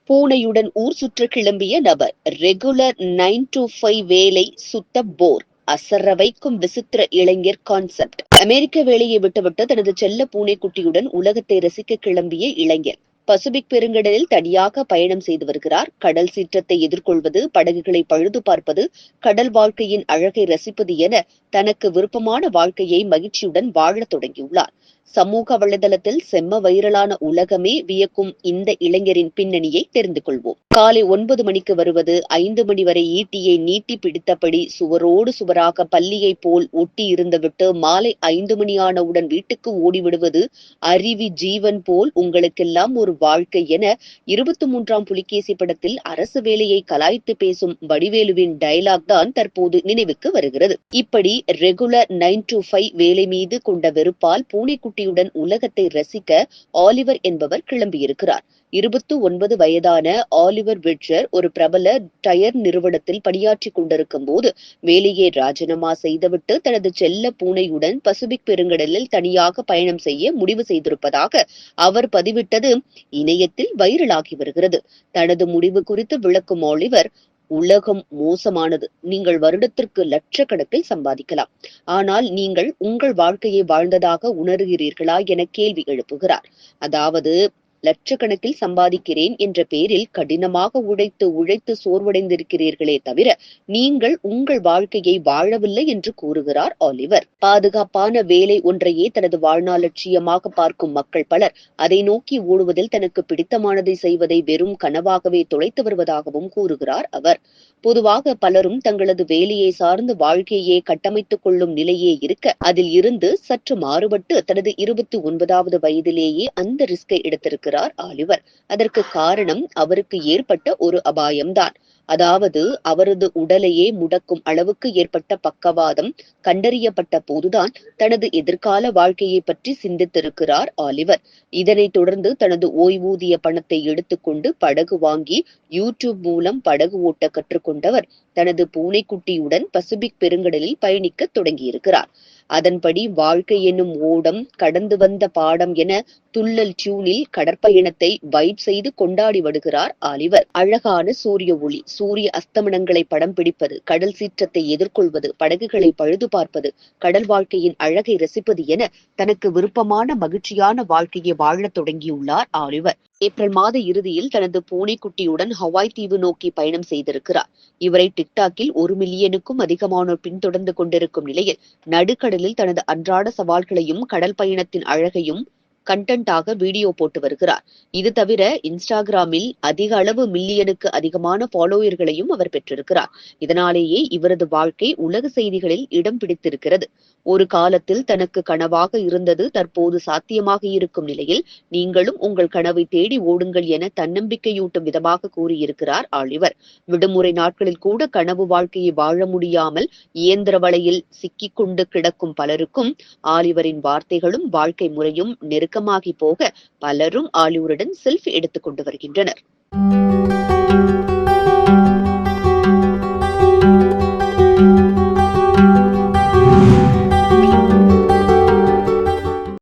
பூனையுடன் ஊர் சுற்ற கிளம்பிய நபர். ரெகுலர் 9 to 5 வேலை சுத்த போர். அசர வைக்கும் விசித்திர இளைஞர் கான்செப்ட். அமெரிக்க வேலையை விட்டுவிட்டு தனது செல்ல பூனைக்குட்டியுடன் உலகத்தை ரசிக்க கிளம்பிய இளைஞர் பசிபிக் பெருங்கடலில் தனியாக பயணம் செய்து வருகிறார். கடல் சீற்றத்தை எதிர்கொள்வது, படகுகளை பழுது பார்ப்பது, கடல் வாழ்க்கையின் அழகை ரசிப்பது என தனக்கு விருப்பமான வாழ்க்கையை மகிழ்ச்சியுடன் வாழத் தொடங்கியுள்ளார். சமூக வலைதளத்தில் செம்ம வைரலான உலகமே வியக்கும் இந்த இளைஞரின் பின்னணியை தெரிந்து கொள்வோம். காலை 9 மணிக்கு வருவது, 5 மணி வரை ஈட்டியை நீட்டி பிடித்தபடி சுவரோடு சுவராக பல்லியை போல் ஒட்டி இருந்துவிட்டு மாலை 5 மணி ஆனவுடன் வீட்டுக்கு ஓடிவிடுவது, அருவி ஜீவன் போல் உங்களுக்கெல்லாம் ஒரு வாழ்க்கை என 23ஆம் புலிகேசி படத்தில் அரசு வேலையை கலாய்த்து பேசும் வடிவேலுவின் டயலாக் தான் தற்போது நினைவுக்கு வருகிறது. இப்படி ரெகுலர் 9 to 5 வேலை மீது கொண்ட வெறுப்பால் பூனைக்குட்டியுடன் உலகத்தை ரசிக்க ஆலிவர் என்பவர் கிளம்பியிருக்கிறார். 29 வயதான ஆலிவர் விட்ஜர் ஒரு பிரபல டயர் நிறுவனத்தில் பணியாற்றிக் கொண்டிருக்கும் போது வேலையை ராஜினாமா செய்துவிட்டு தனது செல்ல பூனையுடன் பசிபிக் பெருங்கடலில் தனியாக பயணம் செய்ய முடிவு செய்திருப்பதாக அவர் பதிவிட்டது இணையத்தில் வைரலாகி வருகிறது. தனது முடிவு குறித்து விளக்கும் ஆலிவர், உலகம் மோசமானது. நீங்கள் வருடத்திற்கு லட்சக்கணக்கில் சம்பாதிக்கலாம். ஆனால் நீங்கள் உங்கள் வாழ்க்கையை வாழ்ந்ததாக உணர்கிறீர்களா என கேள்வி எழுப்புகிறார். அதாவது, லட்சக்கணக்கில் சம்பாதிக்கிறேன் என்ற பேரில் கடினமாக உழைத்து சோர்வடைந்திருக்கிறீர்களே தவிர நீங்கள் உங்கள் வாழ்க்கையை வாழவில்லை என்று கூறுகிறார் ஆலிவர். பாதுகாப்பான வேலை ஒன்றையே தனது வாழ்நாள் லட்சியமாக பார்க்கும் மக்கள் பலர் அதை நோக்கி ஓடுவதில் தனக்கு பிடித்தமானதை செய்வதை வெறும் கனவாகவே தொலைத்து வருவதாகவும் கூறுகிறார் அவர். பொதுவாக பலரும் தங்களது வேலையை சார்ந்து வாழ்க்கையை கட்டமைத்துக் கொள்ளும் நிலையே இருக்க, அதில் இருந்து சற்று மாறுபட்டு தனது 29வது வயதிலேயே அந்த ரிஸ்கை எடுத்திருக்கிறார் ஆலிவர். அதற்கு காரணம் அவருக்கு ஏற்பட்ட ஒரு அபாயம்தான். அதாவது, அவரது உடலையே முடக்கும் அளவுக்கு ஏற்பட்ட பக்கவாதம் கண்டறியப்பட்ட போதுதான் தனது எதிர்கால வாழ்க்கையை பற்றி சிந்தித்திருக்கிறார் ஆலிவர். இதனைத் தொடர்ந்து தனது ஓய்வூதிய பணத்தை எடுத்துக்கொண்டு படகு வாங்கி யூடியூப் மூலம் படகு ஓட்ட கற்றுக்கொண்டவர் தனது பூனைக்குட்டியுடன் பசிபிக் பெருங்கடலில் பயணிக்க தொடங்கியிருக்கிறார். அதன்படி வாழ்க்கை என்னும் ஓடம், கடந்து வந்த பாடம் என துள்ளல் டியூனில் கடற்பயணத்தை வைப் செய்து கொண்டாடி வருகிறார் ஆலிவர். அழகான சூரிய ஒளி, சூரிய அஸ்தமனங்களை படம் பிடிப்பது, கடல் சீற்றத்தை எதிர்கொள்வது, படகுகளை பழுது பார்ப்பது, கடல் வாழ்க்கையின் அழகை ரசிப்பது என தனக்கு விருப்பமான மகிழ்ச்சியான வாழ்க்கையை வாழத் தொடங்கியுள்ளார் ஆலிவர். ஏப்ரல் மாத இறுதியில் தனது பூனைக்குட்டியுடன் ஹவாய் தீவு நோக்கி பயணம் செய்திருக்கிறார். இவரை டிக்டாக்கில் 1 மில்லியனுக்கும் அதிகமானோர் பின்தொடர்ந்து கொண்டிருக்கும் நிலையில் நடுக்கடலில் தனது அன்றாட சவால்களையும் கடல் பயணத்தின் அழகையும் கண்டென்ட்டாக வீடியோ போட்டு வருகிறார். இது தவிர இன்ஸ்டாகிராமில் அதிக அளவு மில்லியனுக்கு அதிகமான ஃபாலோயர்களையும் அவர் பெற்றிருக்கிறார். இதனாலேயே இவரது வாழ்க்கை உலக செய்திகளில் இடம் பிடித்திருக்கிறது. ஒரு காலத்தில் தனக்கு கனவாக இருந்தது தற்போது சாத்தியமாக இருக்கும் நிலையில் நீங்களும் உங்கள் கனவை தேடி ஓடுங்கள் என தன்னம்பிக்கையூட்டும் விதமாக கூறியிருக்கிறார் ஆலிவர். விடுமுறை நாட்களில் கூட கனவு வாழ்க்கையை வாழ முடியாமல் இயந்திர வலையில் சிக்கிக்கொண்டு கிடக்கும் பலருக்கும் ஆலிவரின் வார்த்தைகளும் வாழ்க்கை முறையும் நெருக்கமாகி போக பலரும் ஆலிவருடன் செல்ஃபி எடுத்துக் கொண்டு வருகின்றனர்.